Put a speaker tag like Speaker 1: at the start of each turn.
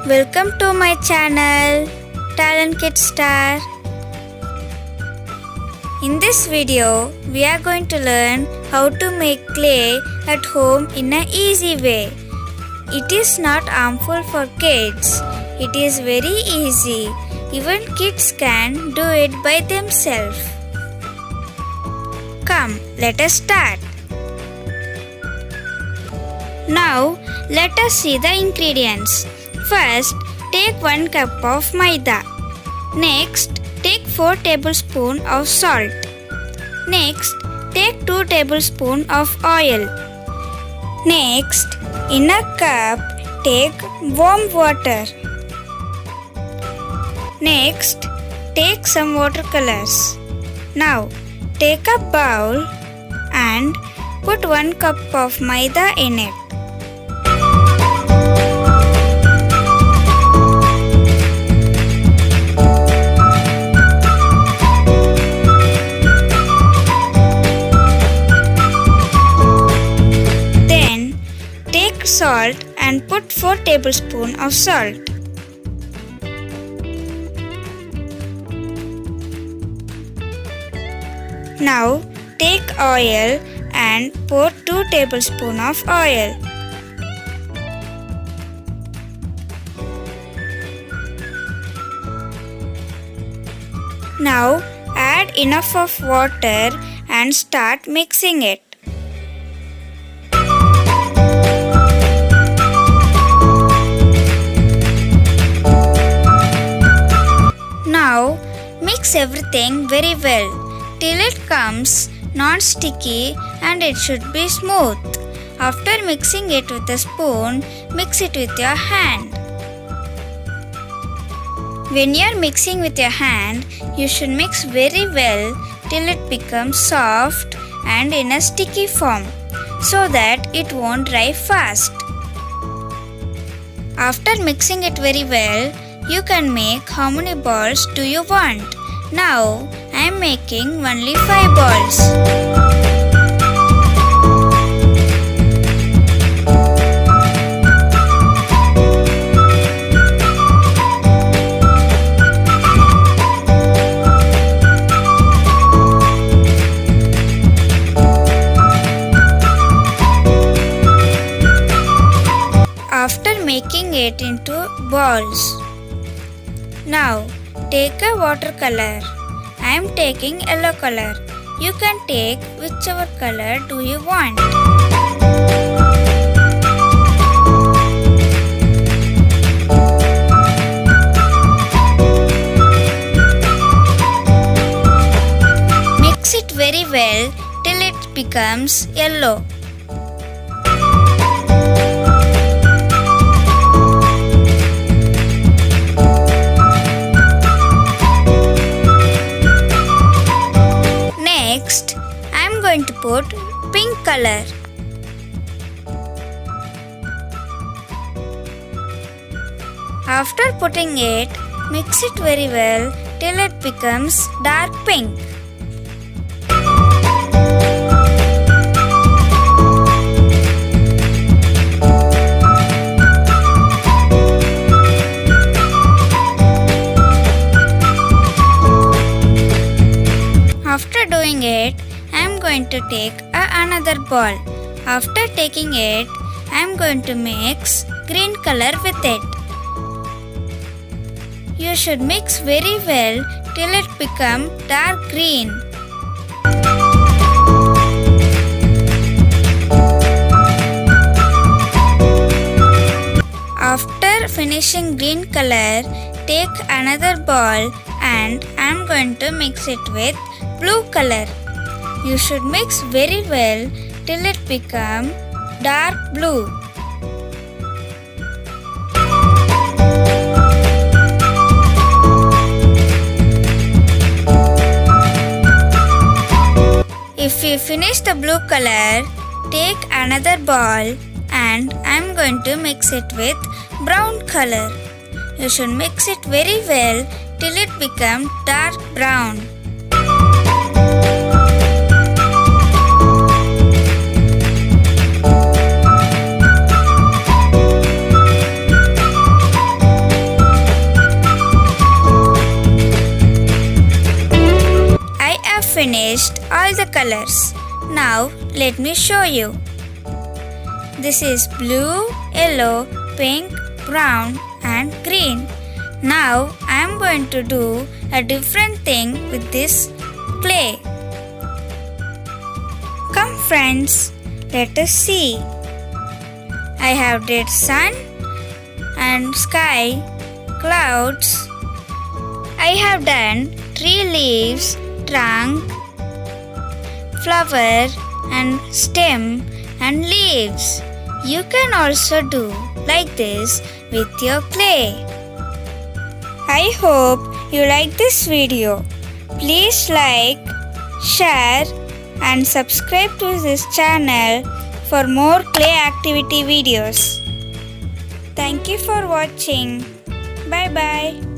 Speaker 1: Welcome to my channel, Talent Kid Star. In this video, we are going to learn how to make clay at home in an easy way. It is not harmful for kids. It is very easy. Even kids can do it by themselves. Come, let us start. Now, let us see the ingredients. First, take 1 cup of maida. Next, take 4 tablespoons of salt. Next, take 2 tablespoons of oil. Next, in a cup, take warm water. Next, take some watercolors. Now, take a bowl and put 1 cup of maida in it. Salt and put 4 tablespoons of salt. Now take oil and pour 2 tablespoons of oil. Now add enough of water and start mixing it. Now mix everything very well till it comes non-sticky and it should be smooth. After mixing it with a spoon, mix it with your hand. When you are mixing with your hand, you should mix very well till it becomes soft and in a sticky form so that it won't dry fast. After mixing it very well, you can make how many balls do you want. Now I am making only 5 balls. After making it into balls, now take a watercolor. I am taking yellow color. You can take whichever color do you want. Mix it very well till it becomes yellow. Next, I am going to put pink color. After putting it, mix it very well till it becomes dark pink. After doing it, I am going to take another ball. After taking it, I am going to mix green color with it. You should mix very well till it becomes dark green. After finishing green color, take another ball and I am going to mix it with blue color. You should mix very well till it becomes dark blue. If you finish the blue color, take another ball and I am going to mix it with brown color. You should mix it very well till it becomes dark brown. finished all the colors. Now let me show you. This is blue, yellow, pink, brown and green. Now I am going to do a different thing with this clay. Come friends, let us see. I have did sun and sky, clouds. I have done tree leaves, trunk, flower and stem and leaves. You can also do like this with your clay. I hope you like this video. Please like, share and subscribe to this channel for more clay activity videos. Thank you for watching. Bye bye.